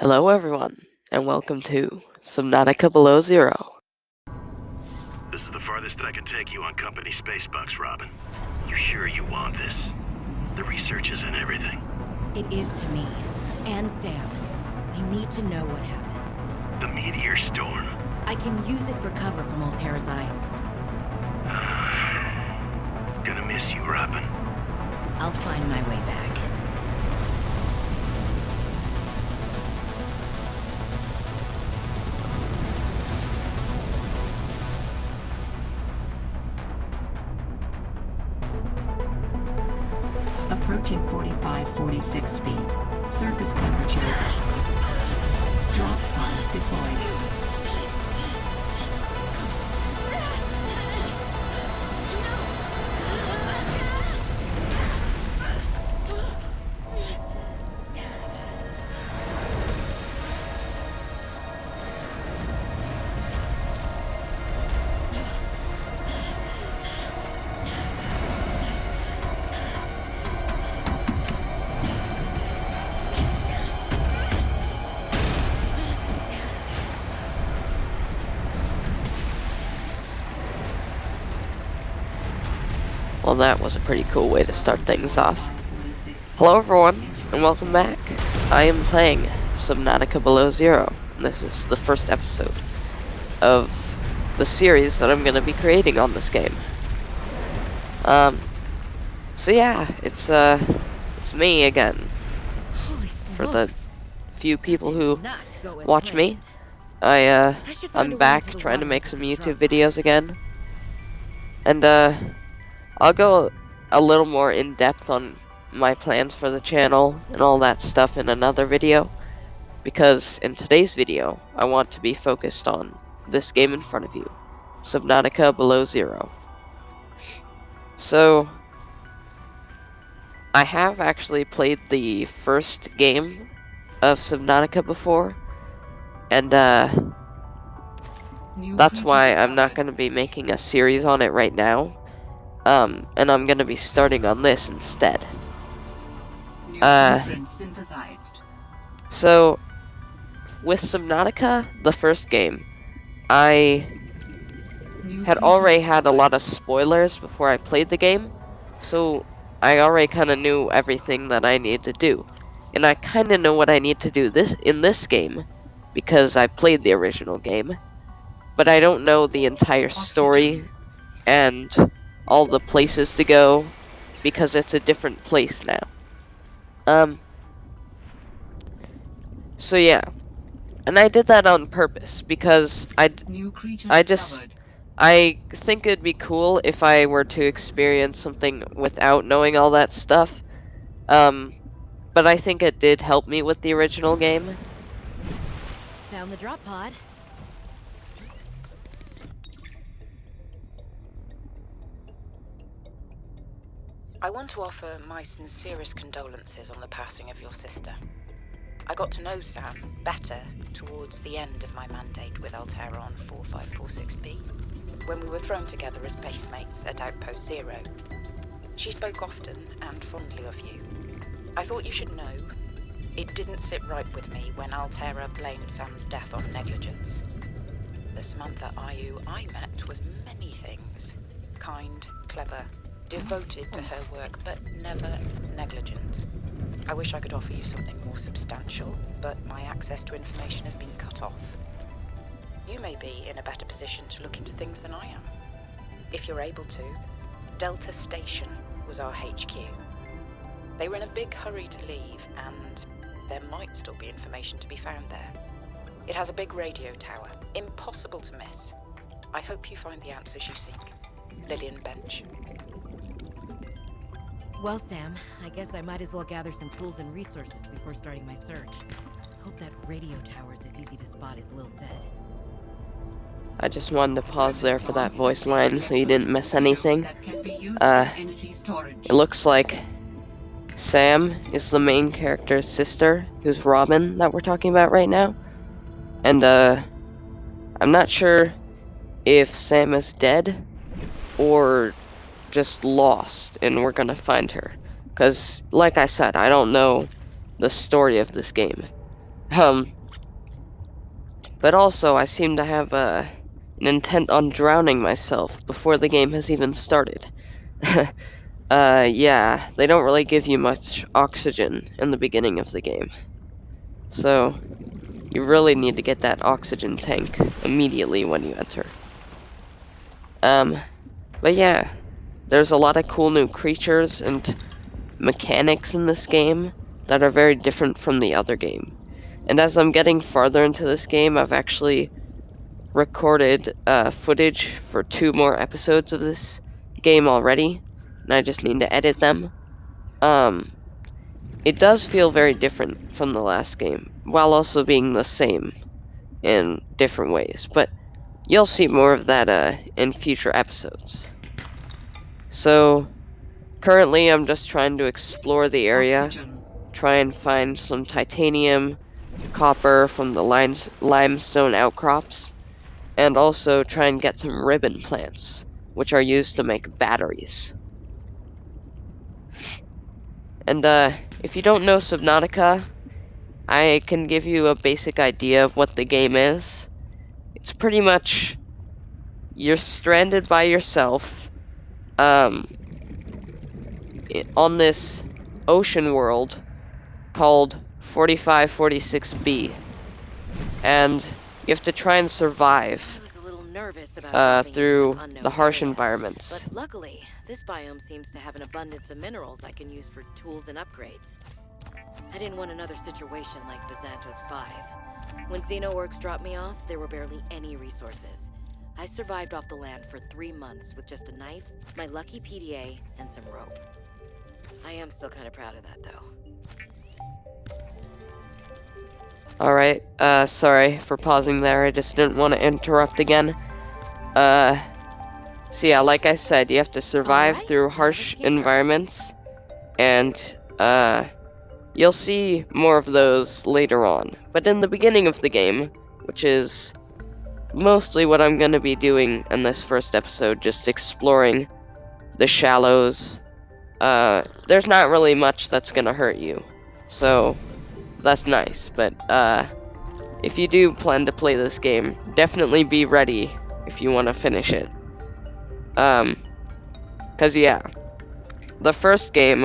Hello everyone, and welcome to Subnautica Below Zero. This is the farthest I can take you on company space bucks, Robin. You sure you want this? The research is in everything. It is to me. And Sam. I need to know what happened. The meteor storm. I can use it for cover from Altera's eyes. Gonna miss you, Robin. I'll find my way back. Approaching 45-46 feet. Surface temperatures. Drop pod deployed. Well, that was a pretty cool way to start things off. Hello everyone, and welcome back. I am playing Subnautica Below Zero. This is the first episode of the series that I'm going to be creating on this game. So yeah, it's me again. For the few people who watch me, I'm back trying to make some YouTube videos again. And I'll go a little more in depth on my plans for the channel and all that stuff in another video, because in today's video I want to be focused on this game in front of you, Subnautica Below Zero. So I have actually played the first game of Subnautica before, and that's why I'm not going to be making a series on it right now. And I'm gonna be starting on this instead. So, with Subnautica, the first game, I had already had a lot of spoilers before I played the game, so I already kind of knew everything that I needed to do. And I kind of know what I need to do in this game, because I played the original game, but I don't know the entire story and all the places to go, because it's a different place now. So yeah, and I did that on purpose because I think it'd be cool if I were to experience something without knowing all that stuff. But I think it did help me with the original game. Found the drop pod. I want to offer my sincerest condolences on the passing of your sister. I got to know Sam better towards the end of my mandate with Altera on 4546B, when we were thrown together as base mates at Outpost Zero. She spoke often and fondly of you. I thought you should know, it didn't sit right with me when Altera blamed Sam's death on negligence. The Samantha Ayu I met was many things. Kind, clever, devoted to her work, but never negligent. I wish I could offer you something more substantial, but my access to information has been cut off. You may be in a better position to look into things than I am. If you're able to, Delta Station was our HQ. They were in a big hurry to leave, and there might still be information to be found there. It has a big radio tower, impossible to miss. I hope you find the answers you seek. Lillian Bench. Well, Sam, I guess I might as well gather some tools and resources before starting my search. Hope that radio tower's as easy to spot as Lil said. I just wanted to pause there for that voice line so you didn't miss anything. It looks like Sam is the main character's sister, who's Robin, that we're talking about right now. And I'm not sure if Sam is dead or just lost and we're gonna find her, because like I said, I don't know the story of this game. Um, but also I seem to have an intent on drowning myself before the game has even started. Yeah, they don't really give you much oxygen in the beginning of the game. So, you really need to get that oxygen tank immediately when you enter. But yeah, there's a lot of cool new creatures and mechanics in this game that are very different from the other game. And as I'm getting farther into this game, I've actually recorded footage for 2 more episodes of this game already, and I just need to edit them. It does feel very different from the last game, while also being the same in different ways, but you'll see more of that in future episodes. So, currently I'm just trying to explore the area, Oxygen. try and find some titanium, copper from the limestone outcrops, and also try and get some ribbon plants, which are used to make batteries. And if you don't know Subnautica, I can give you a basic idea of what the game is. It's pretty much you're stranded by yourself um, on this ocean world called 4546B, and you have to try and I survive was a little nervous about dropping into through an unknown the harsh area, environments. but luckily, this biome seems to have an abundance of minerals I can use for tools and upgrades. I didn't want another situation like Bazantos 5. When Xenoworks dropped me off, there were barely any resources. I survived off the land for 3 months with just a knife, my lucky PDA, and some rope. I am still kind of proud of that, though. Alright, sorry for pausing there, I just didn't want to interrupt again. So yeah, like I said, you have to survive Alright, through now harsh let's get going. environments, and, you'll see more of those later on. But in the beginning of the game, which is mostly what I'm gonna be doing in this first episode, just exploring the shallows, there's not really much that's gonna hurt you. So, that's nice, but, if you do plan to play this game, definitely be ready if you want to finish it. Cause yeah, the first game,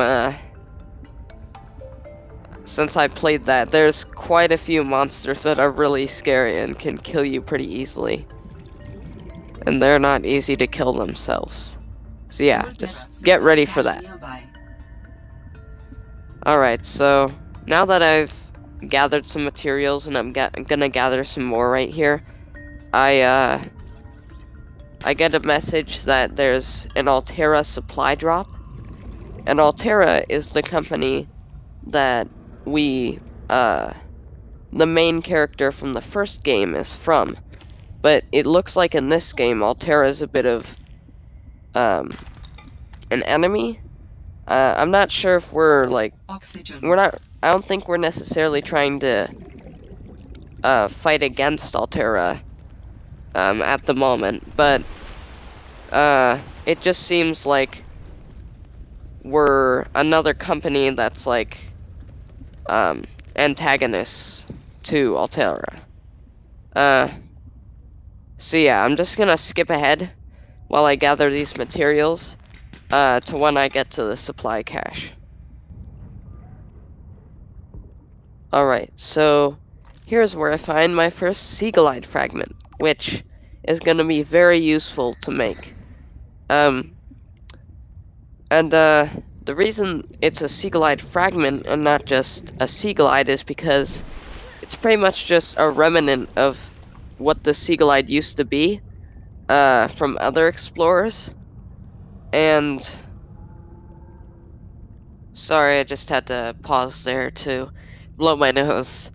since I played that, there's quite a few monsters that are really scary and can kill you pretty easily. And they're not easy to kill themselves. So yeah, just get ready for that. Alright, so now that I've gathered some materials and I'm gonna gather some more right here, I get a message that there's an Altera supply drop. And Altera is the company that we, the main character from the first game is from. But it looks like in this game, Altera is a bit of, an enemy. I'm not sure if we're, like, Oxygen. I don't think we're necessarily trying to, fight against Altera, at the moment, but, it just seems like we're another company that's, like, antagonists to Altera. So yeah, I'm just gonna skip ahead while I gather these materials, to when I get to the supply cache. Alright, so here's where I find my first Seaglide fragment, which is gonna be very useful to make. The reason it's a Seaglide fragment and not just a Seaglide is because it's pretty much just a remnant of what the Seaglide used to be, from other explorers. And sorry, I just had to pause there to blow my nose.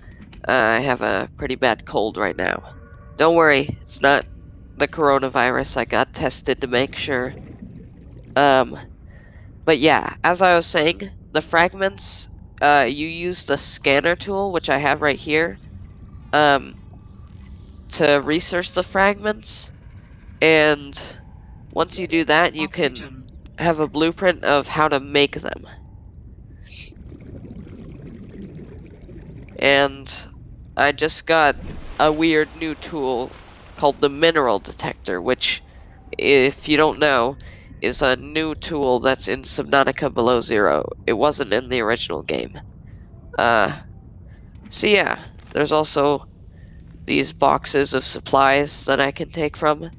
I have a pretty bad cold right now. Don't worry, it's not the coronavirus. I got tested to make sure. But yeah, as I was saying, the fragments, you use the scanner tool, which I have right here, to research the fragments, and once you do that, you can Oxygen. have a blueprint of how to make them. And I just got a weird new tool called the mineral detector, which, if you don't know, is a new tool that's in Subnautica Below Zero. It wasn't in the original game. So yeah, there's also these boxes of supplies that I can take from.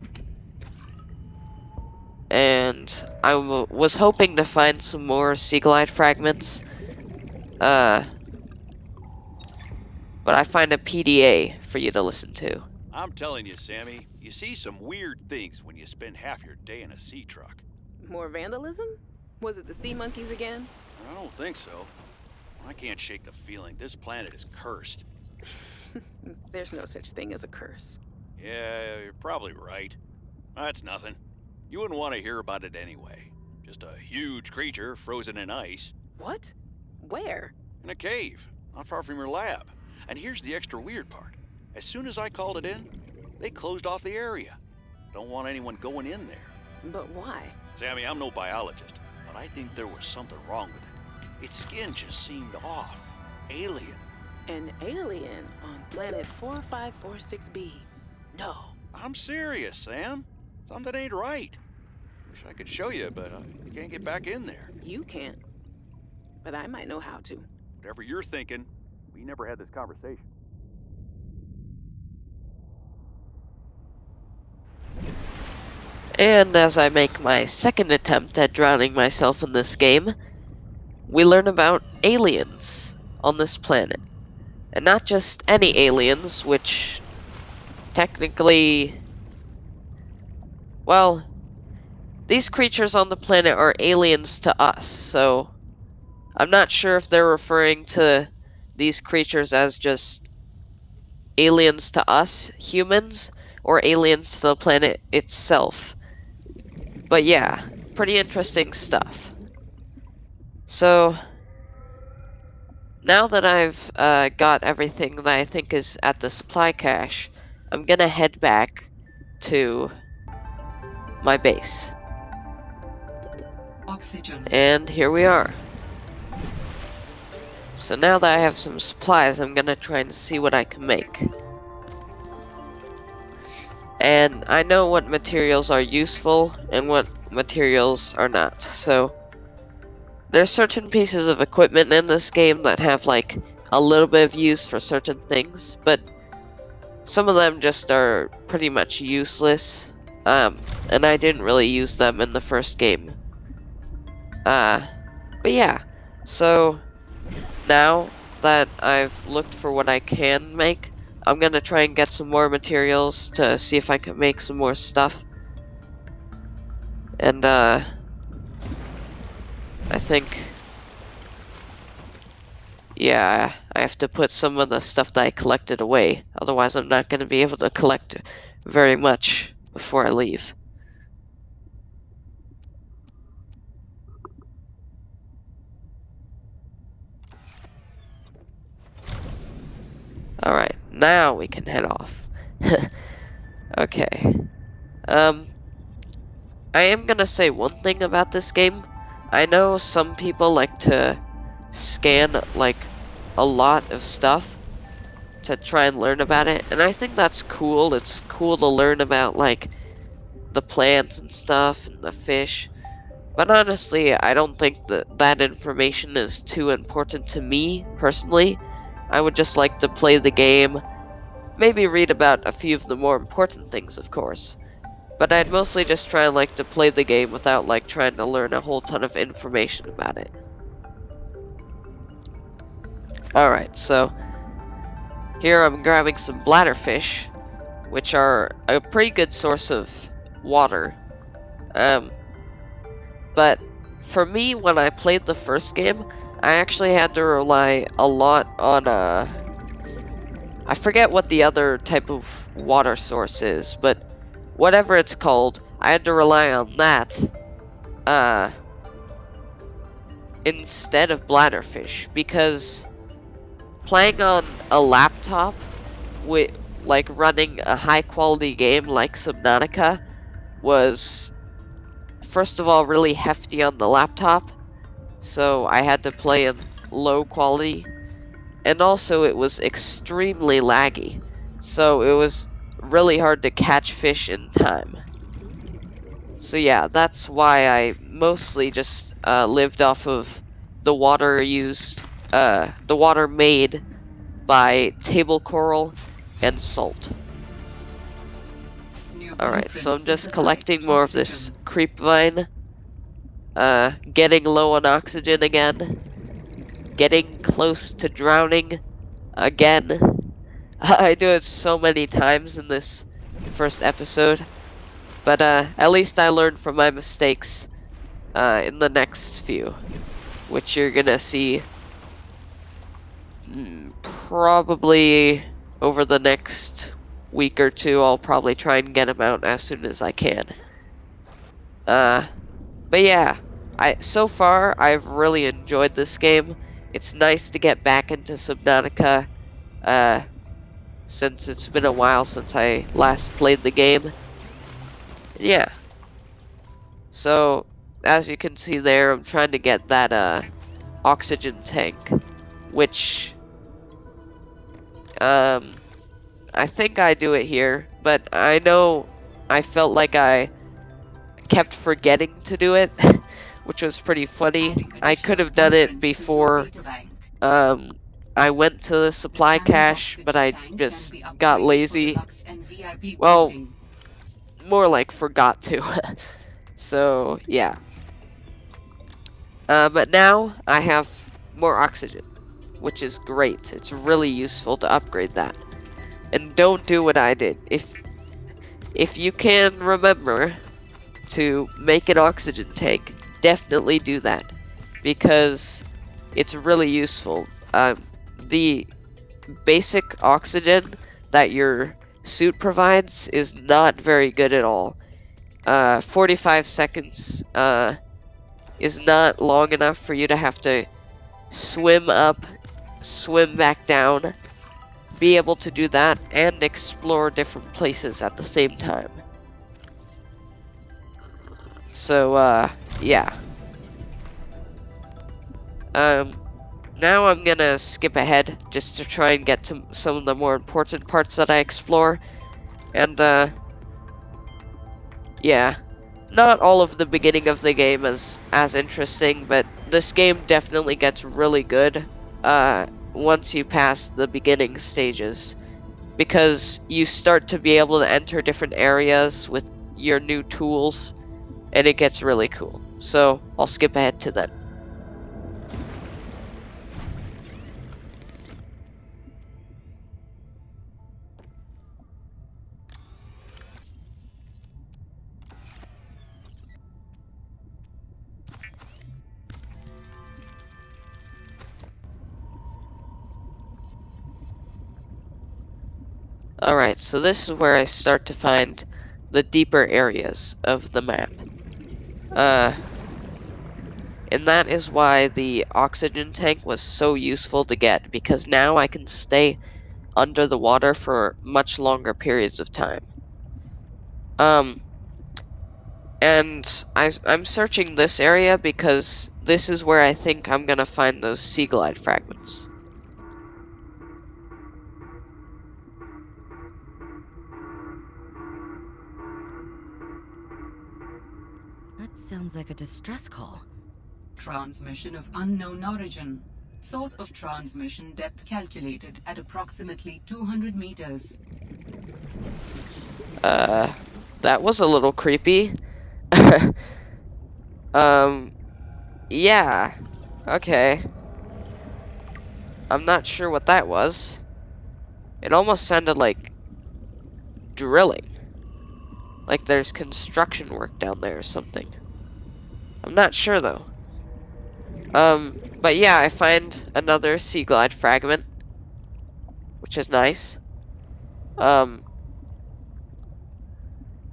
And I was hoping to find some more sea glide fragments. But I find a PDA for you to listen to. I'm telling you, Sammy, you see some weird things when you spend half your day in a sea truck. More vandalism? Was it the sea monkeys again? I don't think so. I can't shake the feeling this planet is cursed. There's no such thing as a curse. Yeah, you're probably right. That's nothing. You wouldn't want to hear about it anyway. Just a huge creature frozen in ice. What? Where? In a cave, not far from your lab. And here's the extra weird part. As soon as I called it in, they closed off the area. Don't want anyone going in there. But why? Sammy, I'm no biologist, but I think there was something wrong with it. Its skin just seemed off. Alien. An alien on planet 4546b. No. I'm serious, Sam. Something ain't right. Wish I could show you, but I can't get back in there. You can't. But I might know how to. Whatever you're thinking, we never had this conversation. And as I make my second attempt at drowning myself in this game, we learn about aliens on this planet. And not just any aliens, which technically, well, these creatures on the planet are aliens to us, so I'm not sure if they're referring to these creatures as just aliens to us, humans, or aliens to the planet itself. But yeah, pretty interesting stuff. So, now that I've got everything that I think is at the supply cache, I'm gonna head back to my base. Oxygen. And here we are. So now that I have some supplies, I'm gonna try and see what I can make. And I know what materials are useful and what materials are not. So there's certain pieces of equipment in this game that have like a little bit of use for certain things, but some of them just are pretty much useless. And I didn't really use them in the first game. But yeah, so now that I've looked for what I can make, I'm gonna try and get some more materials to see if I can make some more stuff. And I think, yeah, I have to put some of the stuff that I collected away, otherwise I'm not gonna be able to collect very much before I leave. Alright, now we can head off. Okay. I am gonna say one thing about this game. I know some people like to scan, like, a lot of stuff to try and learn about it, and I think that's cool. It's cool to learn about, like, the plants and stuff, and the fish. But honestly, I don't think that that information is too important to me, personally. I would just like to play the game, maybe read about a few of the more important things, of course. But I'd mostly just try and like to play the game without like trying to learn a whole ton of information about it. Alright, so here I'm grabbing some bladderfish, which are a pretty good source of water. But for me, when I played the first game, I actually had to rely a lot on, I forget what the other type of water source is, but whatever it's called, I had to rely on that, instead of bladderfish, because playing on a laptop with, like, running a high-quality game like Subnautica was, first of all, really hefty on the laptop, so I had to play in low quality, and also it was extremely laggy, so it was really hard to catch fish in time. So yeah, that's why I mostly just lived off of the water the water made by table coral and salt. New Alright, so I'm blueprint just synthesites collecting more of this oxygen. creep vine, getting low on oxygen again, getting close to drowning again. I do it so many times in this first episode, but at least I learned from my mistakes in the next few, which you're gonna see probably over the next week or two. I'll probably try and get them out as soon as I can. But yeah, so far I've really enjoyed this game. It's nice to get back into Subnautica, since it's been a while since I last played the game. Yeah. So as you can see there, I'm trying to get that oxygen tank, which I think I do it here, but I know I felt like I kept forgetting to do it, which was pretty funny. Adding I could additional have done it blueprints to your before data bank. I went to the The supply standard cache, but oxygen I tank can just be got upgraded for lazy. deluxe and VIP Well, boarding. more like forgot to. So, yeah. But now I have more oxygen, which is great. It's really useful to upgrade that. And don't do what I did. If you can remember to make an oxygen tank, definitely do that, because it's really useful. The basic oxygen that your suit provides is not very good at all. 45 seconds is not long enough for you to have to swim up, swim back down, be able to do that, and explore different places at the same time. So, yeah. Now I'm gonna skip ahead just to try and get to some of the more important parts that I explore. And, yeah. Not all of the beginning of the game is as interesting, but this game definitely gets really good, once you pass the beginning stages. Because you start to be able to enter different areas with your new tools, and it gets really cool. So, I'll skip ahead to then. Alright, so this is where I start to find the deeper areas of the map. And that is why the oxygen tank was so useful to get, because now I can stay under the water for much longer periods of time. And I'm searching this area because this is where I think I'm gonna find those sea glide fragments. That sounds like a distress call. Transmission of unknown origin. Source of transmission depth calculated at approximately 200 meters. That was a little creepy. Yeah. Okay. I'm not sure what that was. It almost sounded like drilling. Like there's construction work down there or something. I'm not sure though. But yeah, I find another sea glide fragment, which is nice. And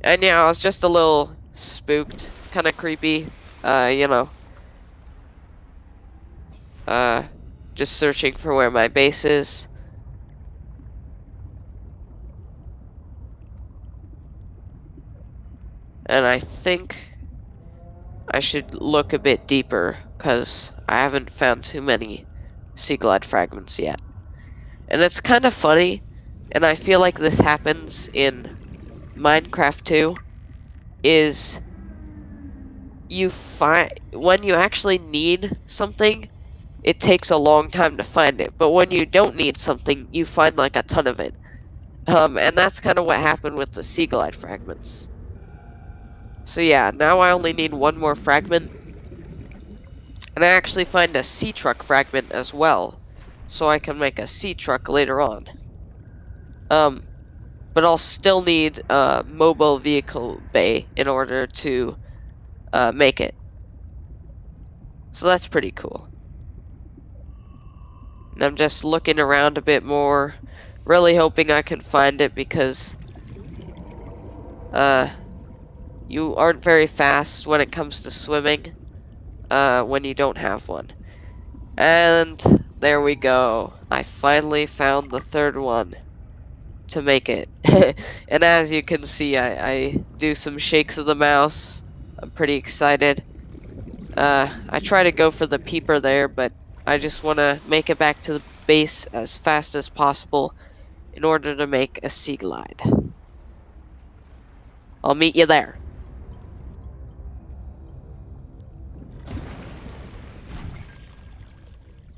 yeah, I was just a little spooked, kind of creepy. You know, just searching for where my base is. And I think I should look a bit deeper, because I haven't found too many sea glide fragments yet. And it's kind of funny, and I feel like this happens in Minecraft too, is you find when you actually need something, it takes a long time to find it. But when you don't need something, you find like a ton of it. And that's kind of what happened with the Sea Glide fragments. So yeah, now I only need one more fragment. And I actually find a sea truck fragment as well. So I can make a sea truck later on. But I'll still need a mobile vehicle bay in order to make it. So that's pretty cool. And I'm just looking around a bit more, really hoping I can find it because you aren't very fast when it comes to swimming when you don't have one. And there we go. I finally found the third one to make it. And as you can see, I do some shakes of the mouse. I'm pretty excited. I try to go for the peeper there, but I just want to make it back to the base as fast as possible in order to make a sea glide. I'll meet you there.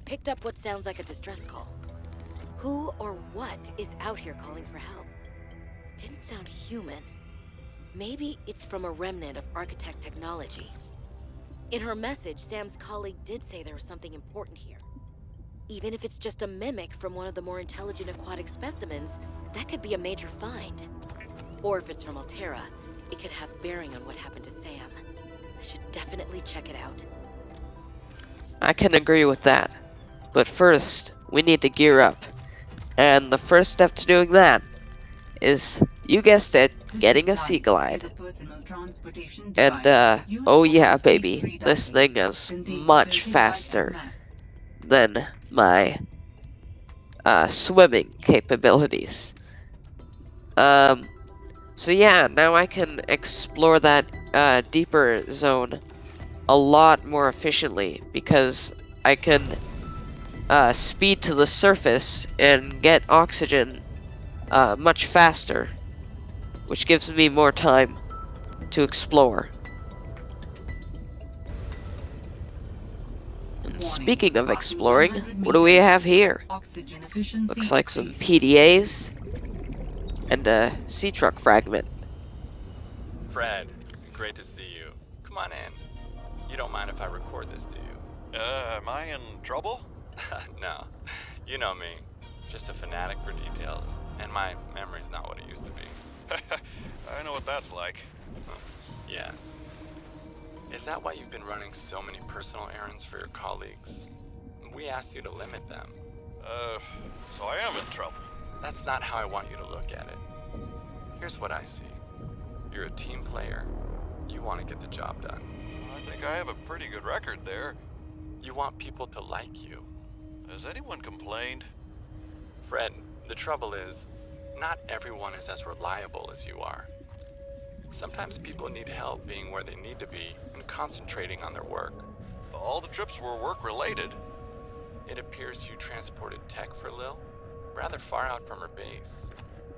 Picked up what sounds like a distress call. Who or what is out here calling for help? Didn't sound human. Maybe it's from a remnant of architect technology. In her message, Sam's colleague did say there was something important here. Even if it's just a mimic from one of the more intelligent aquatic specimens, that could be a major find. Or if it's from Altera, it could have bearing on what happened to Sam. I should definitely check it out. I can agree with that. But first, we need to gear up. And the first step to doing that is, you guessed it, getting a sea glide. And oh yeah, baby, this thing is much faster than my swimming capabilities. So yeah, now I can explore that deeper zone a lot more efficiently because I can speed to the surface and get oxygen much faster, which gives me more time to explore. And speaking of exploring, what do we have here? Looks like some PDAs and a sea truck fragment. Fred, great to see you. Come on in. You don't mind if I record this, do you? Am I in trouble? No. You know me. Just a fanatic for details. And my memory's not what it used to be. I know what that's like. Yes. Is that why you've been running so many personal errands for your colleagues? We asked you to limit them. So I am in trouble. That's not how I want you to look at it. Here's what I see. You're a team player. You want to get the job done. I think I have a pretty good record there. You want people to like you. Has anyone complained? Fred, the trouble is, not everyone is as reliable as you are. Sometimes people need help being where they need to be and concentrating on their work. All the trips were work-related. It appears you transported tech for Lil, rather far out from her base.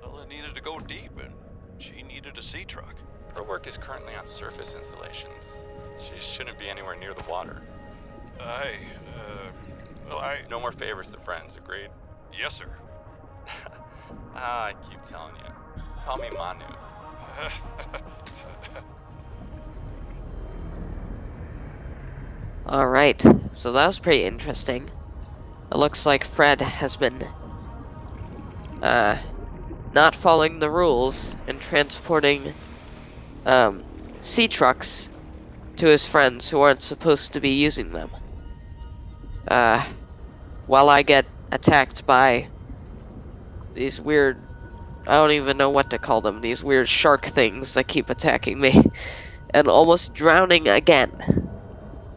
Well, it needed to go deep, and she needed a sea truck. Her work is currently on surface installations. She shouldn't be anywhere near the water. No more favors to friends, agreed? Yes, sir. I keep telling you. Call me Manu. Alright, so that was pretty interesting. It looks like Fred has been not following the rules and transporting sea trucks to his friends who aren't supposed to be using them. While I get attacked by these weird, I don't even know what to call them, these weird shark things that keep attacking me and almost drowning again.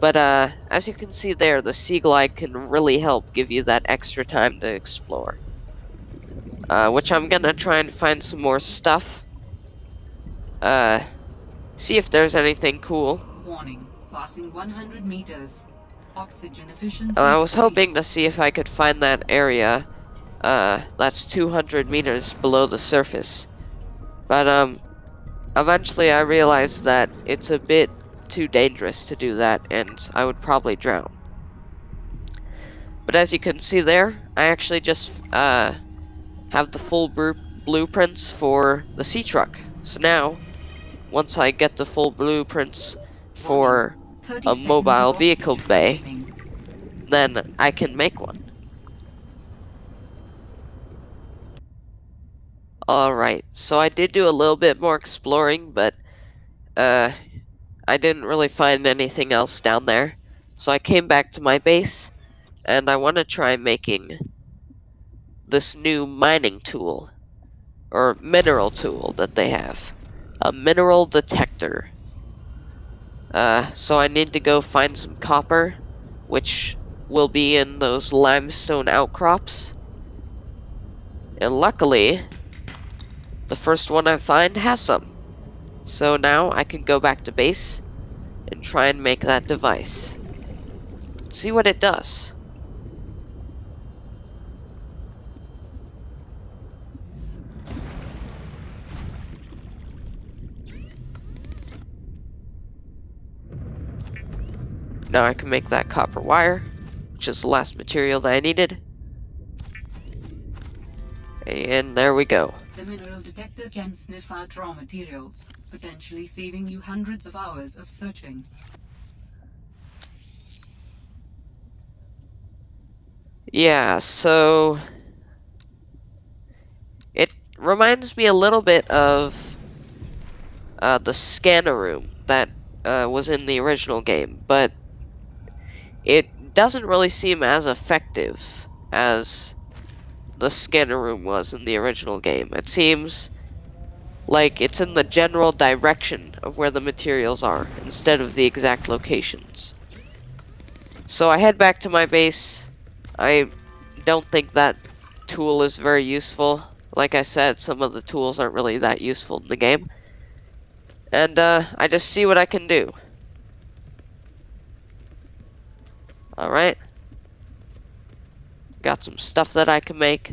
But as you can see there, the sea glide can really help give you that extra time to explore. Which I'm gonna try and find some more stuff. See if there's anything cool. Warning, passing 100 meters. Oxygen efficiency. And I was hoping to see if I could find that area That's 200 meters below the surface. But eventually I realized that it's a bit too dangerous to do that, and I would probably drown. But as you can see there, I actually just have the full blueprints for the sea truck. So now, once I get the full blueprints Warning. for 30 a seconds of mobile vehicle oxygen bay, remaining. then I can make one. Alright, so I did do a little bit more exploring, but I didn't really find anything else down there. So I came back to my base, and I want to try making this new mining tool, or mineral tool that they have. A mineral detector. So I need to go find some copper, which will be in those limestone outcrops. And luckily, the first one I find has some. So now I can go back to base and try and make that device. See what it does. Now I can make that copper wire, which is the last material that I needed. And there we go. The mineral detector can sniff out raw materials, potentially saving you hundreds of hours of searching. Yeah, so it reminds me a little bit of the scanner room that was in the original game, but it doesn't really seem as effective as the scanner room was in the original game. It seems like it's in the general direction of where the materials are instead of the exact locations. So I head back to my base. I don't think that tool is very useful. Like I said, some of the tools aren't really that useful in the game. And I just see what I can do. Alright. Got some stuff that I can make,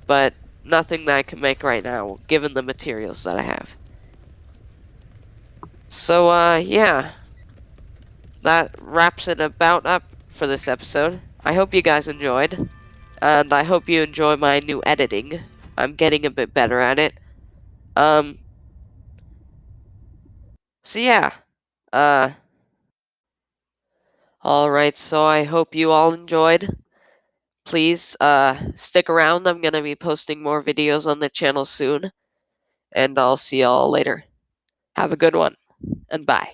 but nothing that I can make right now, given the materials that I have. So, yeah. That wraps it about up for this episode. I hope you guys enjoyed, and I hope you enjoy my new editing. I'm getting a bit better at it. So yeah. Uh, alright, so I hope you all enjoyed. Please, stick around. I'm gonna be posting more videos on the channel soon, and I'll see y'all later. Have a good one, and bye.